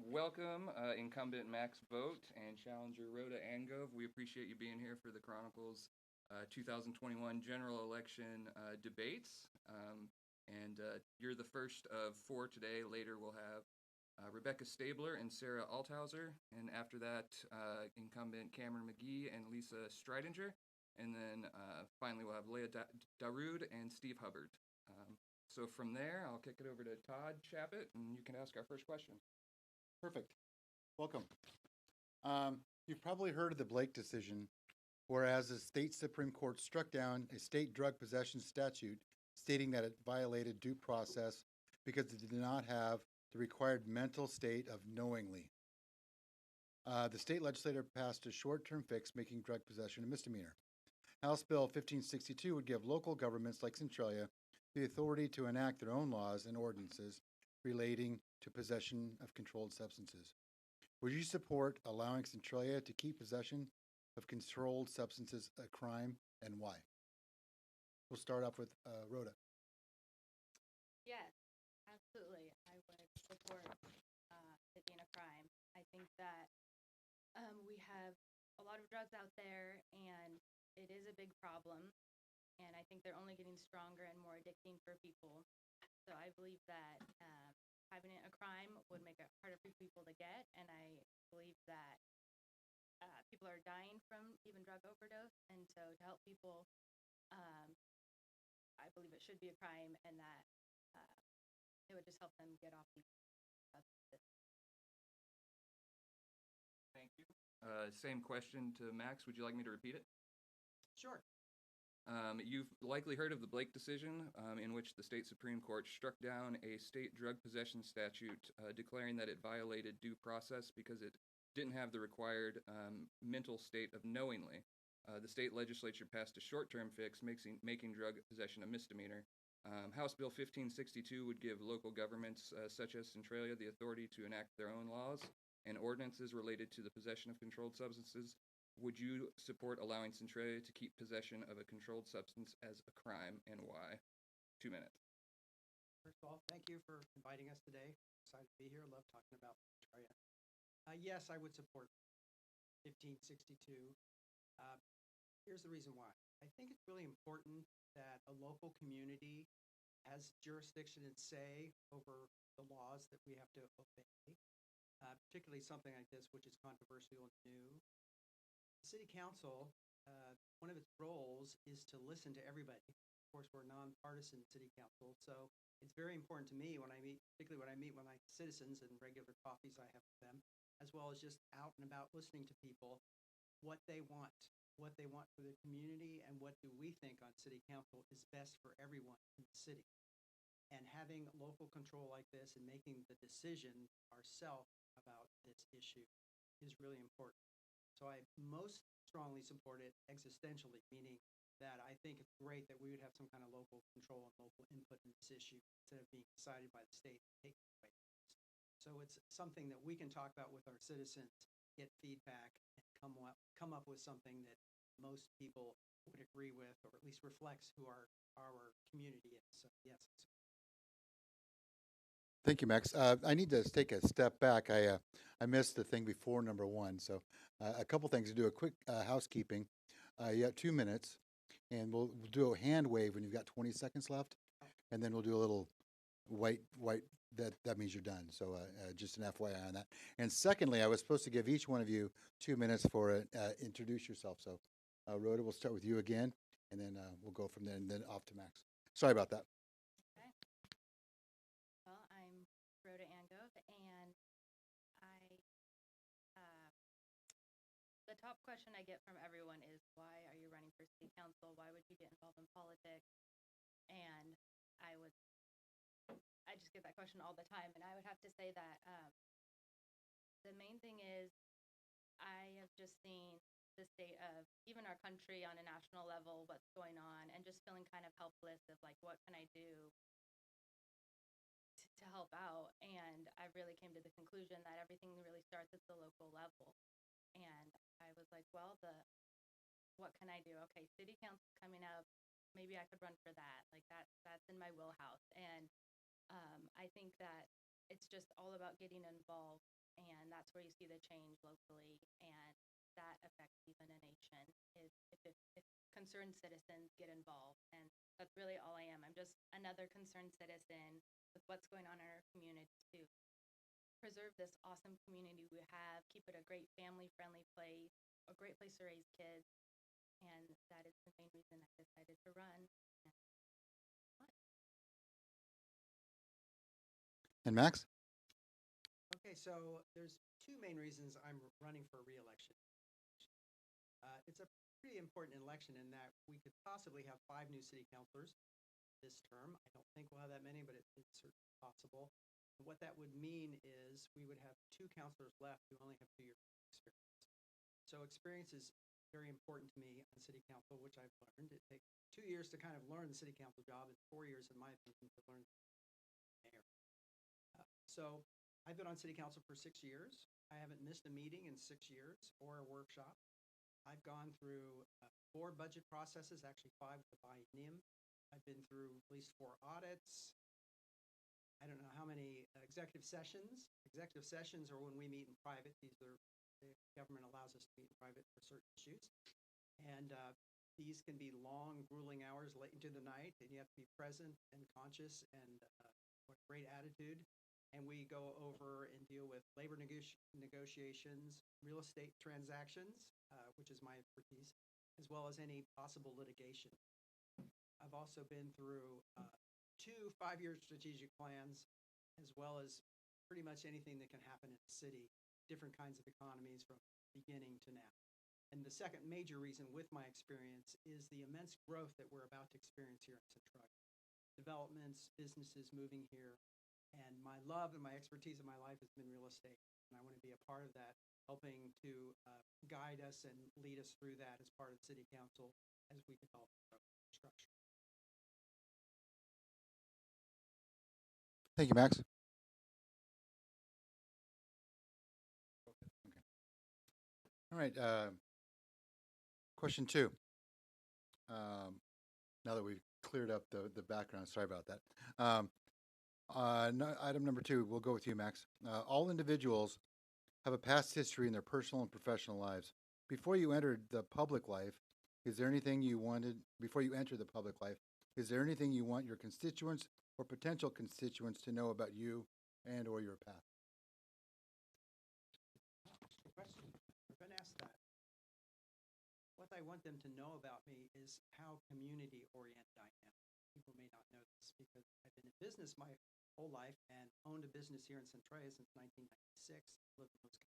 Welcome, incumbent Max Vogt and challenger Rhoda Angove. We appreciate you being here for the Chronicles 2021 general election debates. You're the first of four today. Later, we'll have Rebecca Stabler and Sarah Althauser. And after that, incumbent Cameron McGee and Lisa Stridinger. And then finally, we'll have Leah Daroud and Steve Hubbard. So from there, I'll kick it over to Todd Chappitt, and you can ask our first question. Perfect. Welcome. You've probably heard of the Blake decision, whereas the state Supreme Court struck down a state drug possession statute stating that it violated due process because it did not have the required mental state of knowingly. The state legislature passed a short-term fix making drug possession a misdemeanor. House Bill 1562 would give local governments like Centralia the authority to enact their own laws and ordinances relating to possession of controlled substances. Would you support allowing Centralia to keep possession of controlled substances a crime, and why? We'll start off with Rhoda. Yes, absolutely. I would support it being a crime. I think that we have a lot of drugs out there, and it is a big problem. And I think they're only getting stronger and more addicting for people. So I believe that having it a crime would make it harder for people to get. And I believe that people are dying from even drug overdose. And so to help people, I believe it should be a crime, and that it would just help them get off these substances. Thank you. Same question to Max. Would you like me to repeat it? Sure. You've likely heard of the Blake decision, in which the state Supreme Court struck down a state drug possession statute declaring that it violated due process because it didn't have the required mental state of knowingly. The state legislature passed a short-term fix making drug possession a misdemeanor. House Bill 1562 would give local governments such as Centralia the authority to enact their own laws and ordinances related to the possession of controlled substances. Would you support allowing Centralia to keep possession of a controlled substance as a crime, and why? 2 minutes. First of all, thank you for inviting us today. Excited to be here. Love talking about Centralia. Yes, I would support 1562. Here's the reason why. I think it's really important that a local community has jurisdiction and say over the laws that we have to obey, particularly something like this, which is controversial and new. The city council, one of its roles is to listen to everybody. Of course, we're a nonpartisan city council, so it's very important to me when I meet, particularly when I meet with my citizens and regular coffees I have with them, as well as just out and about listening to people, what they want for their community, and what do we think on city council is best for everyone in the city. And having local control like this and making the decision ourselves about this issue is really important. So I most strongly support it existentially, meaning that I think it's great that we would have some kind of local control and local input in this issue instead of being decided by the state and taken away. So it's something that we can talk about with our citizens, get feedback, and come up with something that most people would agree with, or at least reflects who our community is. So yes. Thank you, Max. I need to take a step back. I missed the thing before number one, so a couple things to do. A quick housekeeping. You have 2 minutes, and we'll do a hand wave when you've got 20 seconds left, and then we'll do a little white. That means you're done. So just an FYI on that. And secondly, I was supposed to give each one of you 2 minutes for introduce yourself. So Rhoda, we'll start with you again, and then we'll go from there, and then off to Max. Sorry about that. Well, I'm Rhoda Angove, and the top question I get from everyone is, why are you running for city council? Why would you get involved in politics? And I just get that question all the time, and I would have to say that the main thing is I have just seen the state of even our country on a national level, what's going on, and just feeling kind of helpless of like, what can I do to help out? And I really came to the conclusion that everything really starts at the local level. And I was like, well, what can I do? Okay, city council coming up, maybe I could run for that. Like that's in my wheelhouse. And I think that it's just all about getting involved, and that's where you see the change locally, and that affects even a nation if concerned citizens get involved. And that's really all I am. I'm just another concerned citizen with what's going on in our community to preserve this awesome community we have, keep it a great family-friendly place, a great place to raise kids, and that is the main reason I decided to run. And Max? Okay, so there's two main reasons I'm running for re-election. It's a pretty important election in that we could possibly have 5 new city councilors this term. I don't think we'll have that many, but it's certainly possible. And what that would mean is we would have 2 councilors left who only have 2 years of experience. So experience is very important to me on city council, which I've learned. It takes 2 years to kind of learn the city council job and 4 years, in my opinion, to learn the mayor. So I've been on city council for 6 years. I haven't missed a meeting in 6 years or a workshop. I've gone through 4 budget processes, actually 5 with the biennium. I've been through at least 4 audits. I don't know how many executive sessions. Executive sessions are when we meet in private. The government allows us to meet in private for certain issues. And these can be long, grueling hours late into the night, and you have to be present and conscious and with great attitude. And we go over and deal with labor negotiations, real estate transactions, which is my expertise, as well as any possible litigation. I've also been through 2 5-year strategic plans, as well as pretty much anything that can happen in the city, different kinds of economies from beginning to now. And the second major reason with my experience is the immense growth that we're about to experience here in Centralia. Developments, businesses moving here, and my love and my expertise in my life has been real estate. And I want to be a part of that, helping to guide us and lead us through that as part of the city council as we develop the structure. Thank you, Max. Okay. All right. Question 2. Now that we've cleared up the background, sorry about that. Item number 2, we'll go with you, Max. All individuals have a past history in their personal and professional lives. Before you entered the public life, is there anything you wanted, before you enter the public life, is there anything you want your constituents or potential constituents to know about you and or your path? Good question. I've been asked that. What I want them to know about me is how community-oriented I am. People may not know this because I've been in business my whole life and owned a business here in Centralia since 1996. Lived in those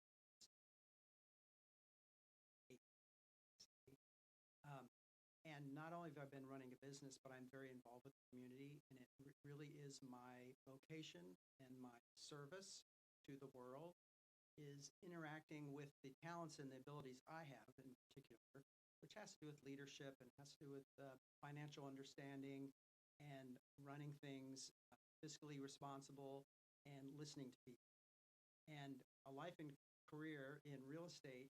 and not only have I been running a business, but I'm very involved with the community, and it really is my vocation and my service to the world is interacting with the talents and the abilities I have in particular, which has to do with leadership and has to do with financial understanding and running things fiscally responsible and listening to people. And a life and career in real estate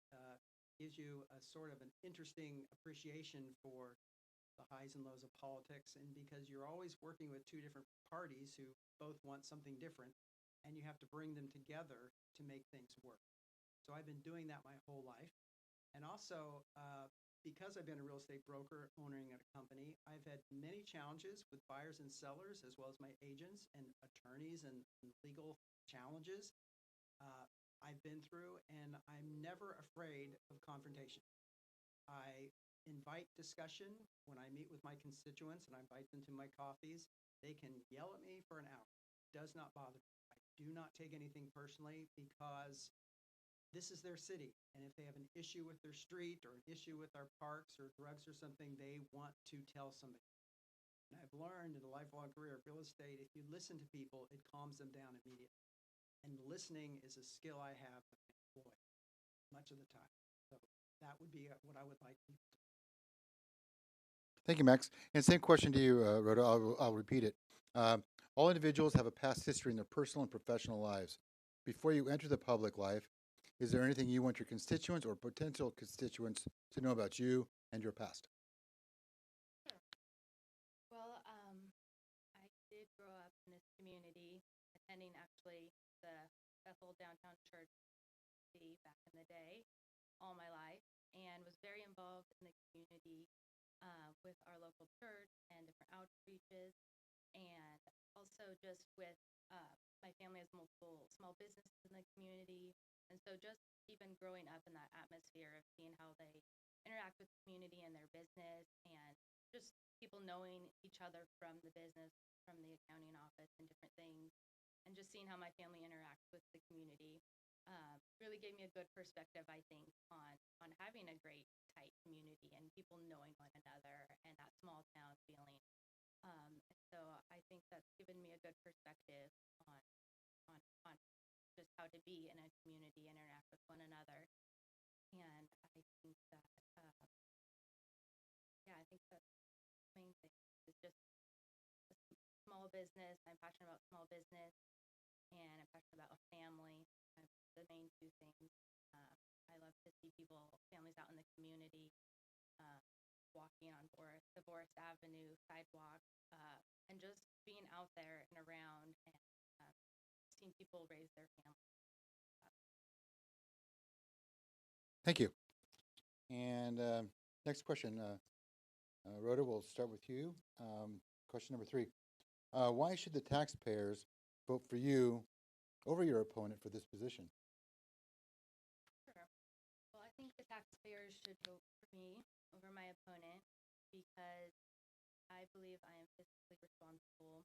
gives you a sort of an interesting appreciation for the highs and lows of politics, and because you're always working with 2 different parties who both want something different, and you have to bring them together to make things work. So I've been doing that my whole life. And also, because I've been a real estate broker owning a company, I've had many challenges with buyers and sellers, as well as my agents and attorneys and legal challenges I've been through, and I'm never afraid of confrontation. I invite discussion when I meet with my constituents and I invite them to my coffees. They can yell at me for an hour. It does not bother me. I do not take anything personally because this is their city. And if they have an issue with their street or an issue with our parks or drugs or something, they want to tell somebody. And I've learned in a lifelong career of real estate, if you listen to people, it calms them down immediately. And listening is a skill I have that I employ much of the time. So that would be what I would like people to do. Thank you, Max. And same question to you, Rhoda. I'll repeat it. All individuals have a past history in their personal and professional lives. Before you enter the public life, is there anything you want your constituents or potential constituents to know about you and your past? Sure. Well, I did grow up in this community, attending actually actually the Bethel Downtown Church back in the day, all my life, and was very involved in the community with our local church and different outreaches, and also just with my family has multiple small businesses in the community, and so just even growing up in that atmosphere of seeing how they interact with the community and their business, and just people knowing each other from the business, from the accounting office and different things, and just seeing how my family interacts with the community really gave me a good perspective, I think, on having a great, tight community and people knowing one another and that small town feeling. And so I think that's given me a good perspective on just how to be in a community, interact with one another. And I think that, yeah, I think that's the main thing is just a small business. I'm passionate about small business, and I'm passionate about a family. The main two things. I love to see families out in the community, walking on the Forest Avenue sidewalk, and just being out there and around and seeing people raise their families. Thank you. And next question, Rhoda, we'll start with you. Question number 3. Why should the taxpayers vote for you over your opponent for this position? Sure. Well, I think the taxpayers should vote for me over my opponent because I believe I am fiscally responsible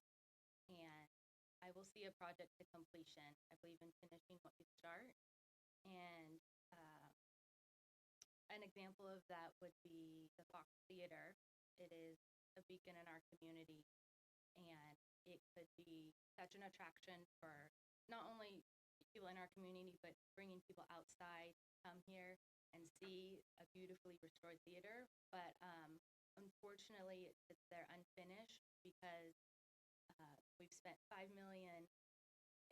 and I will see a project to completion. I believe in finishing what we start. And an example of that would be the Fox Theater. It is a beacon in our community, and it could be such an attraction for not only people in our community, but bringing people outside to come here and see a beautifully restored theater. But unfortunately, it sits there unfinished because we've spent $5 million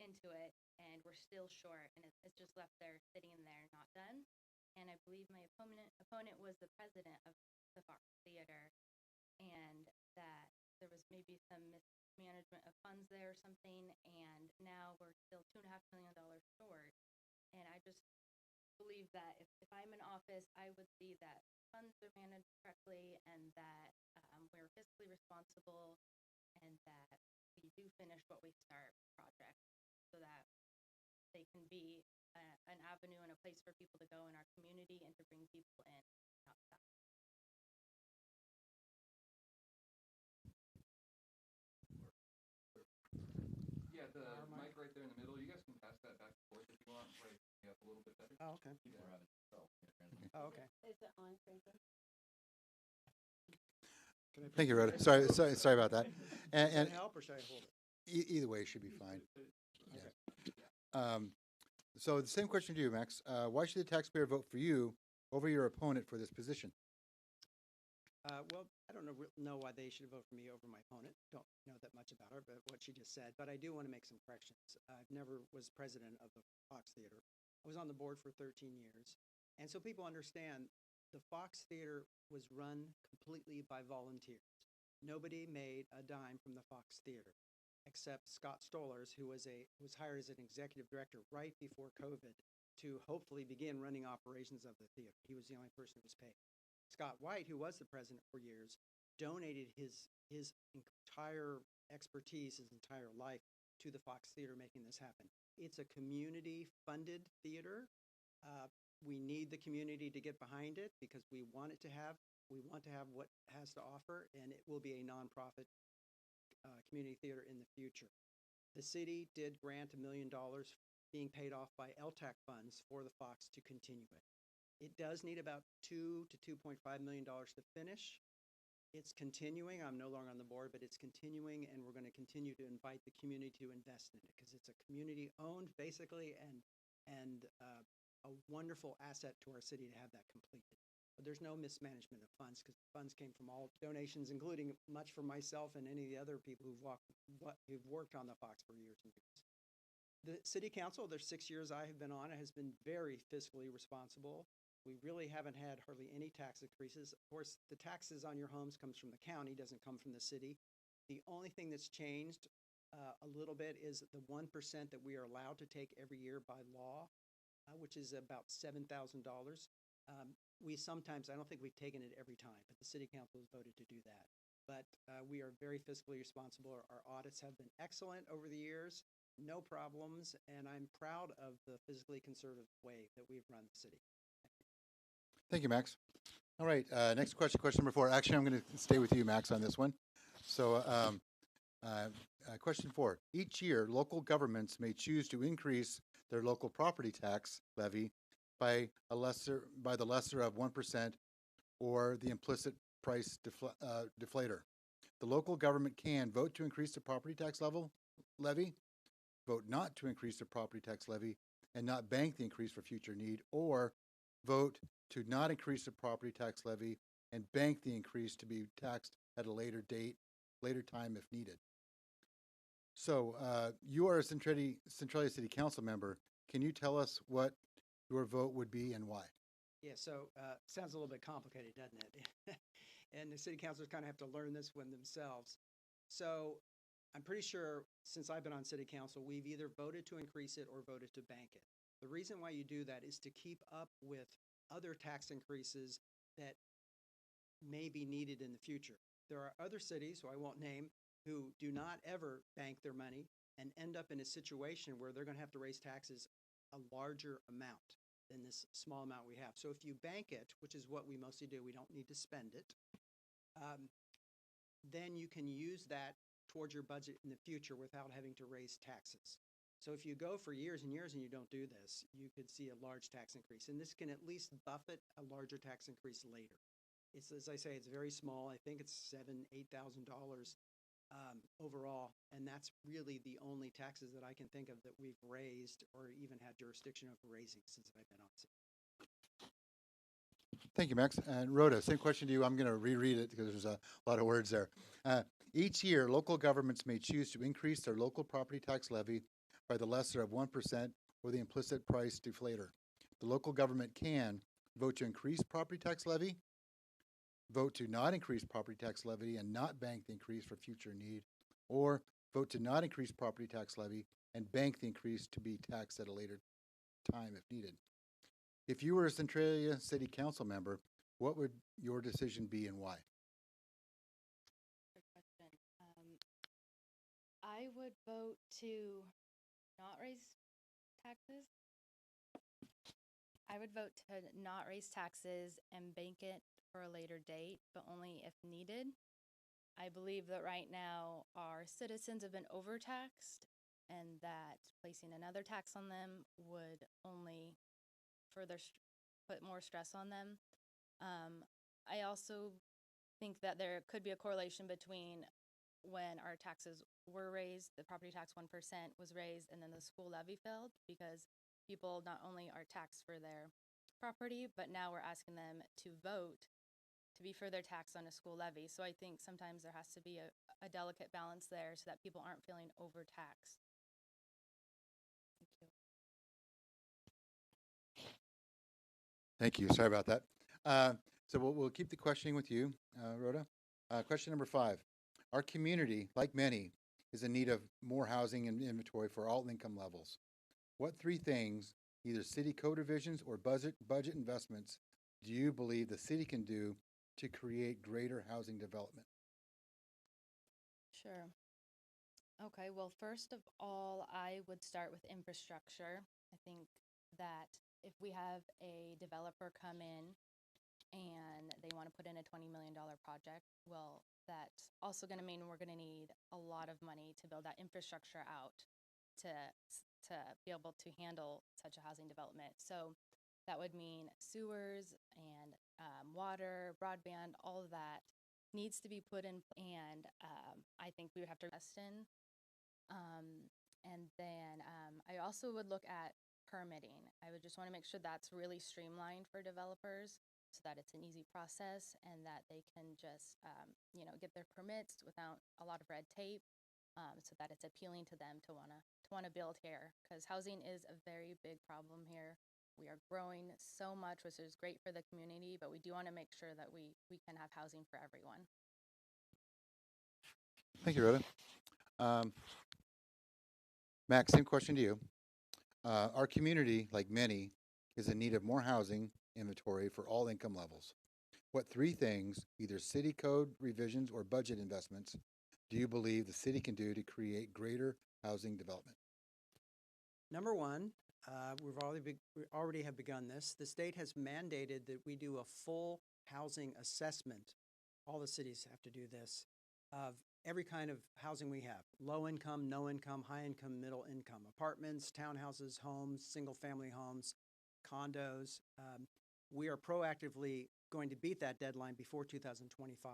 into it, and we're still short, and it's just left there sitting there, not done. And I believe my opponent was the president of the Fox Theater, and that there was maybe some mismanagement of funds there or something, and now we're still $2.5 million short. And I just believe that if I'm in office, I would see that funds are managed correctly and that we're fiscally responsible and that we do finish what we start projects so that they can be an avenue and a place for people to go in our community and to bring people in outside. Yeah, the mic right there in the middle. You guys can pass that back and forth if you want. Right, yeah, a little bit better. Oh, okay. Oh, okay. Is it on, Franklin? Thank you, Rhoda. Sorry about that. Does And that help, or should I hold it? either way should be fine. Okay. So the same question to you, Max. Why should the taxpayer vote for you over your opponent for this position? Well, I don't know why they should vote for me over my opponent. Don't know that much about her, but what she just said. But I do want to make some corrections. I've never was president of the Fox Theater. I was on the board for 13 years. And so people understand the Fox Theater was run completely by volunteers. Nobody made a dime from the Fox Theater except Scott Stollers, who was hired as an executive director right before COVID to hopefully begin running operations of the theater. He was the only person who was paid. Scott White, who was the president for years, donated his entire expertise, his entire life to the Fox Theater, making this happen. It's a community-funded theater. We need the community to get behind it because we want to have what it has to offer, and it will be a nonprofit community theater in the future. The city did grant $1 million being paid off by LTAC funds for the Fox to continue it. It does need about $2 to $2.5 million to finish. It's continuing. I'm no longer on the board, but it's continuing, and we're going to continue to invite the community to invest in it because it's a community-owned, basically, and a wonderful asset to our city to have that completed. But there's no mismanagement of funds because funds came from all donations, including much from myself and any of the other people who've worked on the Fox for years and years. The city council, there's 6 years I have been on it, has been very fiscally responsible. We really haven't had hardly any tax increases. Of course, the taxes on your homes comes from the county, doesn't come from the city. The only thing that's changed a little bit is the 1% that we are allowed to take every year by law, which is about $7,000. We sometimes, I don't think we've taken it every time, but the city council has voted to do that. But we are very fiscally responsible. Our audits have been excellent over the years, no problems, and I'm proud of the fiscally conservative way that we've run the city. Thank you, Max. All right, next question, question number 4. Actually, I'm going to stay with you, Max, on this one. So, question 4. Each year, local governments may choose to increase their local property tax levy by the lesser of 1% or the implicit price deflator. The local government can vote to increase the property tax levy, vote not to increase the property tax levy, and not bank the increase for future need, or vote to not increase the property tax levy and bank the increase to be taxed at a later time if needed. So you are a Centralia City Council member. Can you tell us what your vote would be and why? Yeah, so sounds a little bit complicated, doesn't it? And the city councilors kind of have to learn this one themselves. So I'm pretty sure since I've been on city council, we've either voted to increase it or voted to bank it. The reason why you do that is to keep up with other tax increases that may be needed in the future. There are other cities, who I won't name, who do not ever bank their money and end up in a situation where they're going to have to raise taxes a larger amount than this small amount we have. So if you bank it, which is what we mostly do, we don't need to spend it, then you can use that towards your budget in the future without having to raise taxes. So if you go for years and years and you don't do this, you could see a large tax increase. And this can at least buffet a larger tax increase later. It's, as I say, it's very small. I think it's $7,000, $8,000 overall. And that's really the only taxes that I can think of that we've raised or even had jurisdiction over raising since I've been on city. Thank you, Max. And Rhoda, same question to you. I'm going to reread it because there's a lot of words there. Each year, local governments may choose to increase their local property tax levy by the lesser of 1% or the implicit price deflator. The local government can vote to increase property tax levy, vote to not increase property tax levy and not bank the increase for future need, or vote to not increase property tax levy and bank the increase to be taxed at a later time if needed. If you were a Centralia City Council member, what would your decision be and why? Good question. I would vote to not raise taxes. I would vote to not raise taxes and bank it for a later date, but only if needed. I believe that right now our citizens have been overtaxed and that placing another tax on them would only further put more stress on them. I also think that there could be a correlation between when our taxes were raised, the property tax 1% was raised, and then the school levy failed, because people not only are taxed for their property, but now we're asking them to vote to be further taxed on a school levy. So I think sometimes there has to be a delicate balance there so that people aren't feeling overtaxed. Thank you. Thank you. Sorry about that. So we'll keep the questioning with you, Rhoda. Question number 5. Our community, like many, is in need of more housing and inventory for all income levels. What 3 things, either city code revisions or budget investments, do you believe the city can do to create greater housing development? Sure. Okay, well, first of all, I would start with infrastructure. I think that if we have a developer come in and they want to put in a $20 million project, well, that's also going to mean we're going to need a lot of money to build that infrastructure out to be able to handle such a housing development. So that would mean sewers and water, broadband, all of that needs to be put in, and I think we would have to invest in. And then I also would look at permitting. I would just want to make sure that's really streamlined for developers so that it's an easy process and that they can just, get their permits without a lot of red tape, so that it's appealing to them to want to build here, because housing is a very big problem here. We are growing so much, which is great for the community, but we do want to make sure that we can have housing for everyone. Thank you, Rhoda. Max, same question to you. Our community, like many, is in need of more housing inventory for all income levels. What three things, either city code revisions or budget investments, do you believe the city can do to create greater housing development? Number one, we already have begun this. The state has mandated that we do a full housing assessment. All the cities have to do this of every kind of housing we have: low income, no income, high income, middle income, apartments, townhouses, homes, single family homes, condos. We are proactively going to beat that deadline before 2025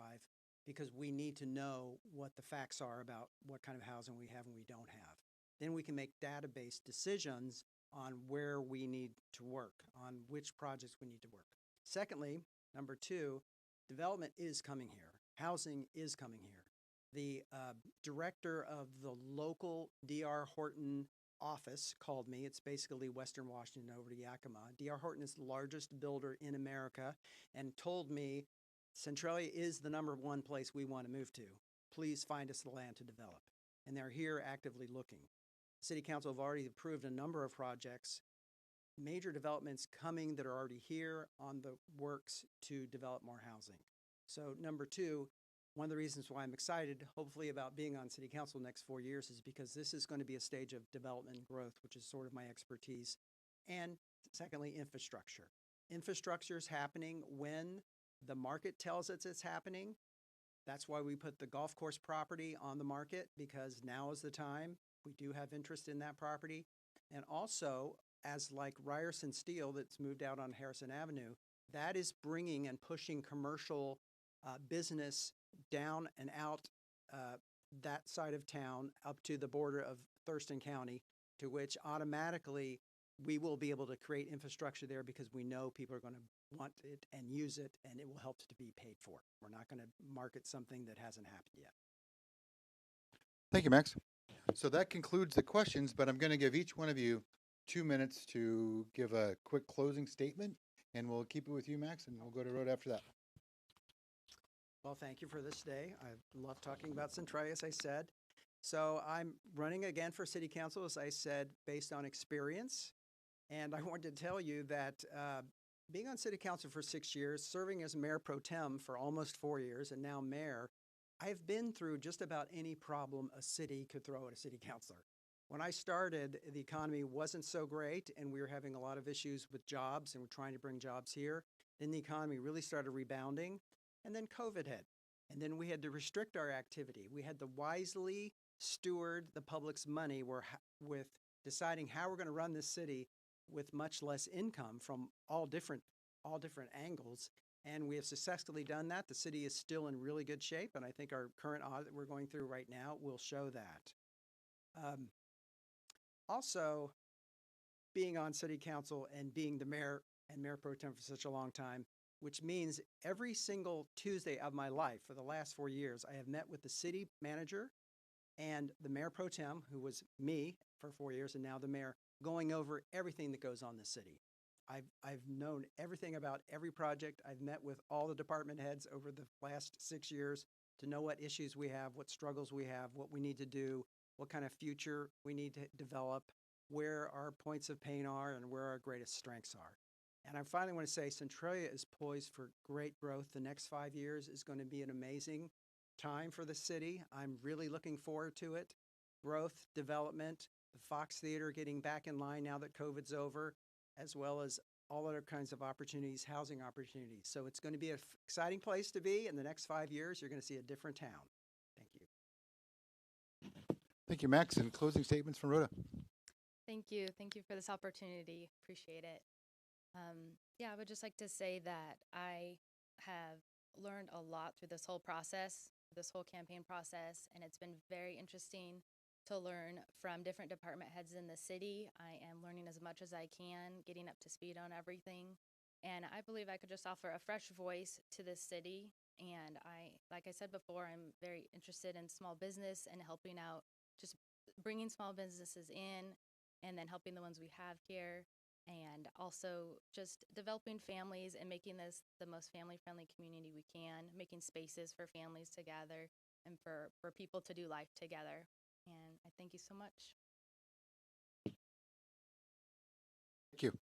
because we need to know what the facts are about what kind of housing we have and we don't have. Then we can make database decisions on where we need to work, on which projects we need to work. Secondly, number two, development is coming here. Housing is coming here. The director of the local D.R. Horton office called me. It's basically Western Washington over to Yakima. D.R. Horton is the largest builder in America and told me Centralia is the number one place we want to move to. Please find us the land to develop. And they're here actively looking. City Council have already approved a number of projects, major developments coming that are already here on the works to develop more housing. So number two, one of the reasons why I'm excited, hopefully, about being on City Council the next 4 years is because this is going to be a stage of development and growth, which is sort of my expertise. And secondly, infrastructure. Infrastructure is happening when the market tells us it's happening. That's why we put the golf course property on the market, because now is the time. We do have interest in that property. And also, as like Ryerson Steel that's moved out on Harrison Avenue, that is bringing and pushing commercial business down and out that side of town up to the border of Thurston County, to which automatically we will be able to create infrastructure there because we know people are going to want it and use it, and it will help to be paid for. We're not going to market something that hasn't happened yet. Thank you, Max. So that concludes the questions, but I'm going to give each one of you 2 minutes to give a quick closing statement, and we'll keep it with you, Max, and we'll go to Rhoda after that. Well, thank you for this day. I love talking about Centralia, as I said. So I'm running again for City Council, as I said, based on experience. And I wanted to tell you that being on City Council for 6 years, serving as Mayor Pro Tem for almost 4 years, and now Mayor, I've been through just about any problem a city could throw at a city councilor. When I started, the economy wasn't so great, and we were having a lot of issues with jobs, and we're trying to bring jobs here. Then the economy really started rebounding, and then COVID hit. And then we had to restrict our activity. We had to wisely steward the public's money with deciding how we're going to run this city with much less income from all different angles. And we have successfully done that. The city is still in really good shape, and I think our current audit we're going through right now will show that. Also, being on City Council and being the mayor and Mayor Pro Tem for such a long time, which means every single Tuesday of my life for the last 4 years, I have met with the city manager and the Mayor Pro Tem, who was me for 4 years and now the mayor, going over everything that goes on in the city. I've known everything about every project. I've met with all the department heads over the last 6 years to know what issues we have, what struggles we have, what we need to do, what kind of future we need to develop, where our points of pain are, and where our greatest strengths are. And I finally want to say Centralia is poised for great growth. The next 5 years is going to be an amazing time for the city. I'm really looking forward to it. Growth, development, the Fox Theater getting back in line now that COVID's over, as well as all other kinds of opportunities, housing opportunities. So it's going to be an exciting place to be. In the next 5 years, you're going to see a different town. Thank you. Thank you, Max. And closing statements from Rhoda. Thank you. Thank you for this opportunity. Appreciate it. Yeah, I would just like to say that I have learned a lot through this whole process, this whole campaign process, and it's been very interesting to learn from different department heads in the city. I am learning as much as I can, getting up to speed on everything, and I believe I could just offer a fresh voice to this city. And like I said before, I'm very interested in small business and helping out, just bringing small businesses in and then helping the ones we have here, and also just developing families and making this the most family-friendly community we can, making spaces for families to gather and for people to do life together. And I thank you so much. Thank you.